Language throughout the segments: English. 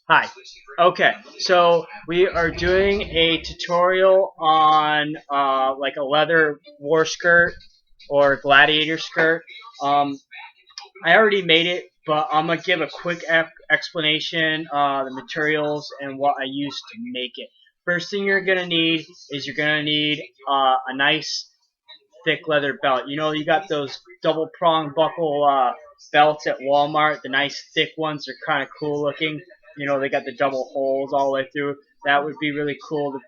Hi. Okay, so we are doing a tutorial on like a leather war skirt or gladiator skirt. Um, I already made it, but I'm gonna give a quick explanation, the materials and what I used to make it. First thing you're gonna need is you're gonna need a nice thick leather belt. You know, you got those double prong buckle belts at Walmart. The nice thick ones are kind of cool looking. You know, they got the double holes all the way through. That would be really cool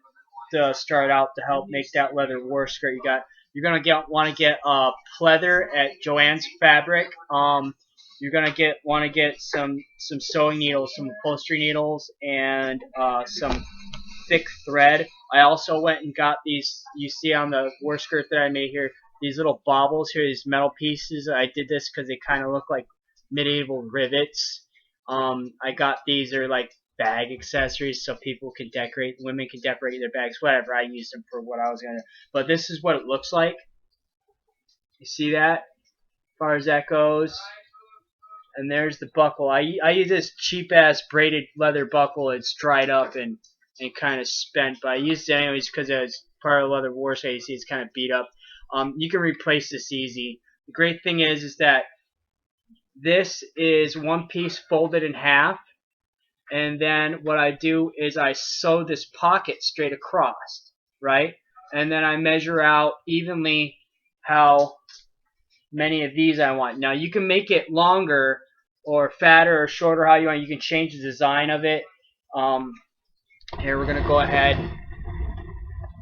to start out to help make that leather war skirt. You're gonna want to get pleather at Joann's Fabric. You're gonna want to get some sewing needles, some upholstery needles, and some thick thread. I also went and got these, you see on the war skirt that I made here, these little baubles here, these metal pieces. I did this because they kind of look like medieval rivets. I got these, they're like bag accessories so people can decorate, women can decorate their bags, whatever. I used them for what I was going to. But this is what it looks like. You see that? As far as that goes. And there's the buckle. I use this cheap ass braided leather buckle. It's dried up and kind of spent, but I used it anyways because it was part of the leather war. So you see it's kind of beat up. You can replace this easy. The great thing is that this is one piece folded in half, and then what I do is I sew this pocket straight across, right? And then I measure out evenly how many of these I want. Now you can make it longer or fatter or shorter, how you want. You can change the design of it. Here we're gonna go ahead,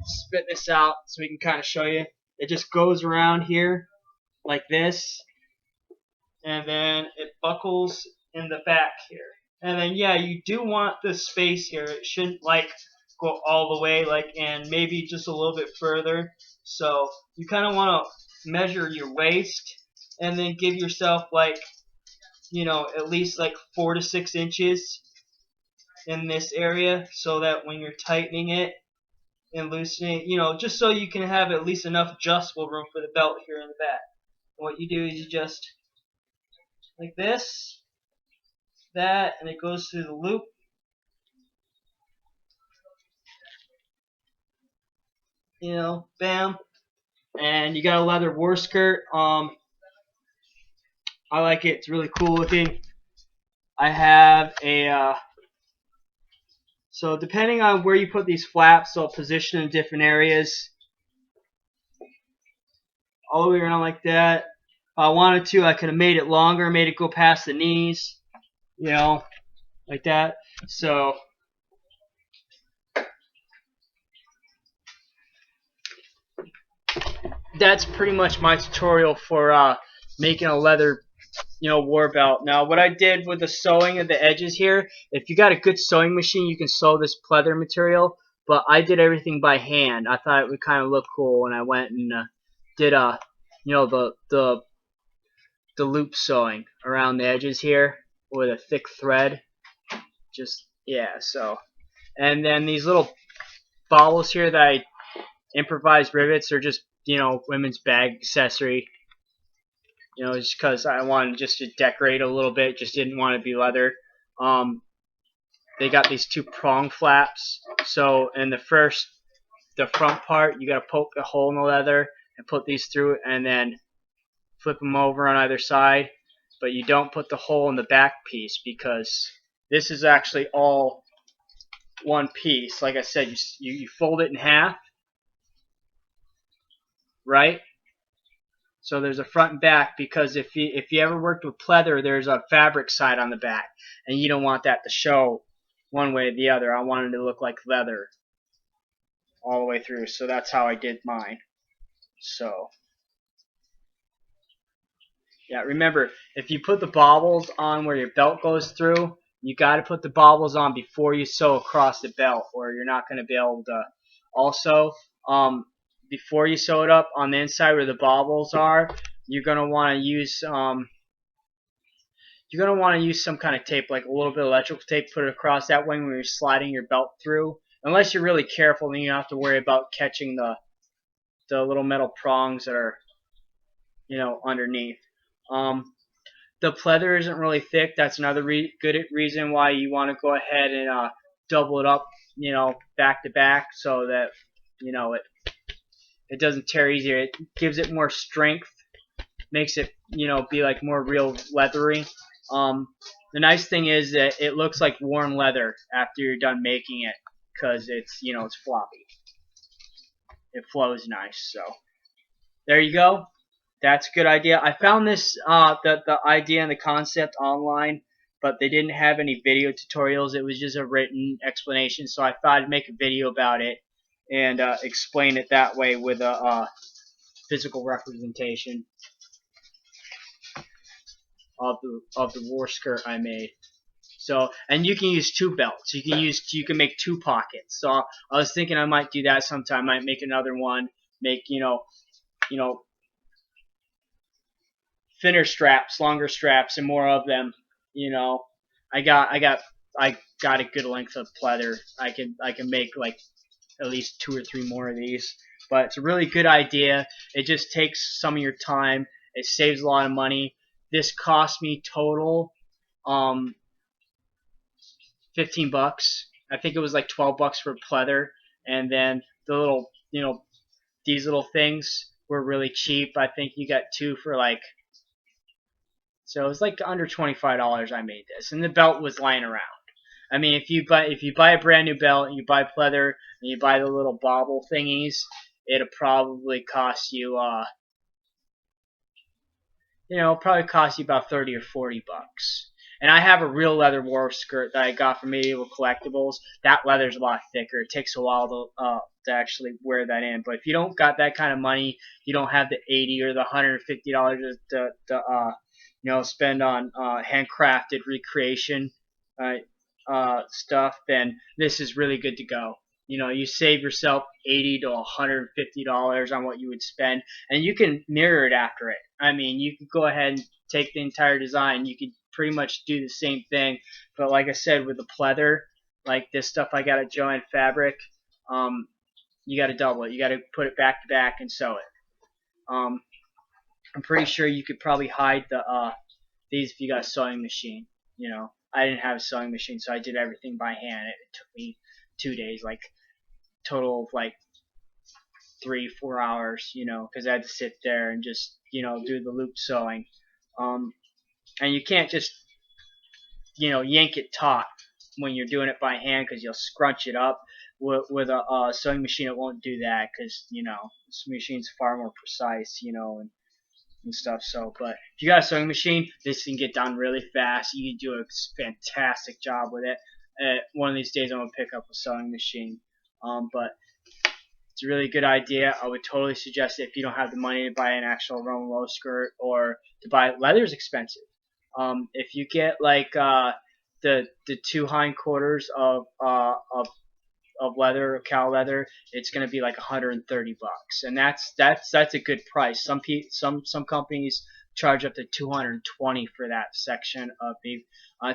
spit this out so we can kind of show you. It just goes around here like this, and then it buckles in the back here. And then yeah, you do want the space here. It shouldn't like go all the way, like, and maybe just a little bit further. So you kind of want to measure your waist and then give yourself like, you know, at least like 4 to 6 inches in this area, so that when you're tightening it and loosening, you know, just so you can have at least enough adjustable room for the belt here in the back. What you do is you just like this, that, and it goes through the loop. You know, bam, and you got a leather war skirt. I like it. It's really cool looking. I have a so depending on where you put these flaps, they'll position in different areas. All the way around like that. If I wanted to, I could have made it longer, made it go past the knees, you know, like that. So that's pretty much my tutorial for making a leather, you know, war belt. Now what I did with the sewing of the edges here, if you got a good sewing machine, you can sew this pleather material, but I did everything by hand. I thought it would kind of look cool when I went and did you know, the loop sewing around the edges here with a thick thread. Just, yeah, so, and then these little bobbles here that I improvised rivets are just, you know, women's bag accessory. You know, just because I wanted just to decorate a little bit, just didn't want to be leather. They got these 2 prong flaps. So in the front part, you got to poke a hole in the leather and put these through it, and then flip them over on either side. But you don't put the hole in the back piece because this is actually all one piece. Like I said, you fold it in half, right? So there's a front and back, because if you ever worked with pleather, there's a fabric side on the back, and you don't want that to show one way or the other. I wanted it to look like leather all the way through, so that's how I did mine. So yeah, remember, if you put the baubles on where your belt goes through, you got to put the baubles on before you sew across the belt, or you're not going to be able to. Also, before you sew it up on the inside where the baubles are, you're going to want to use some kind of tape, like a little bit of electrical tape, put it across. That way when you're sliding your belt through, unless you're really careful, then you don't have to worry about catching the little metal prongs that are, you know, underneath. the pleather isn't really thick. That's another good reason why you want to go ahead and double it up, back to back, so that it doesn't tear easier. It gives it more strength, makes it be like more real leathery. The nice thing is that it looks like worn leather after you're done making it, because it's floppy. It flows nice. So there you go. That's a good idea. I found this the idea and the concept online, but they didn't have any video tutorials. It was just a written explanation, so I thought I'd make a video about it and explain it that way with a physical representation of the war skirt I made. So, and you can use two belts. You can make two pockets. So I was thinking I might do that sometime. I might make another one. Make thinner straps, longer straps, and more of them. I got a good length of pleather. I can make like at least 2 or 3 more of these. But it's a really good idea. It just takes some of your time. It saves a lot of money. This cost me total 15 bucks. I think it was like 12 bucks for pleather, and then the little these little things were really cheap. I think you got 2 for like, so it was like under $25 I made this, and the belt was lying around. I mean, if you buy a brand new belt and you buy pleather and you buy the little bobble thingies, it'll probably cost you probably cost you about 30 or 40 bucks. And I have a real leather war skirt that I got from Medieval Collectibles. That leather's a lot thicker. It takes a while to actually wear that in. But if you don't got that kind of money, you don't have the $80 or the $150 to spend on handcrafted recreation stuff, then this is really good to go. You save yourself $80 to $150 on what you would spend, and you can mirror it after it. I mean, you could go ahead and take the entire design. You could pretty much do the same thing, but like I said, with the pleather, like this stuff I got at Joann Fabric, you got to double it. You got to put it back to back and sew it. I'm pretty sure you could probably hide these if you got a sewing machine. I didn't have a sewing machine, so I did everything by hand. It took me 2 days, like total of like 3-4 hours, because I had to sit there and just do the loop sewing. And you can't just yank it taut when you're doing it by hand, because you'll scrunch it up. With a sewing machine, it won't do that, because this machine's far more precise, and stuff. So, but if you got a sewing machine, this can get done really fast. You can do a fantastic job with it. One of these days, I'm gonna pick up a sewing machine. But it's a really good idea. I would totally suggest it if you don't have the money to buy an actual Roman low skirt, or to buy leather's expensive. If you get like the 2 hindquarters of leather, cow leather, it's going to be like 130 bucks, and that's a good price. Some companies charge up to 220 for that section of beef.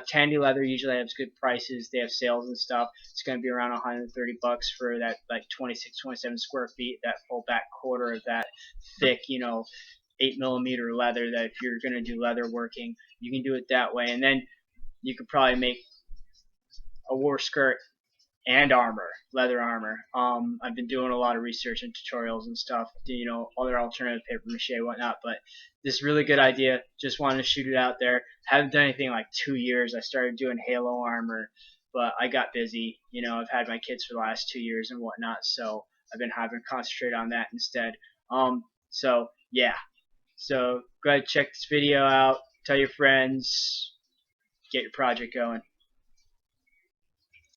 Tandy leather usually has good prices. They have sales and stuff. It's going to be around 130 bucks for that, like 26, 27 square feet, that full back quarter of that thick, 8mm leather. That if you're going to do leather working, you can do it that way, and then you could probably make a war skirt and armor, leather armor. I've been doing a lot of research and tutorials and stuff, other alternative paper mache and whatnot, but this is a really good idea. Just wanted to shoot it out there. Haven't done anything in like 2 years. I started doing Halo armor, but I got busy. I've had my kids for the last 2 years and whatnot, so I've been having to concentrate on that instead. So yeah. So go ahead and check this video out. Tell your friends. Get your project going.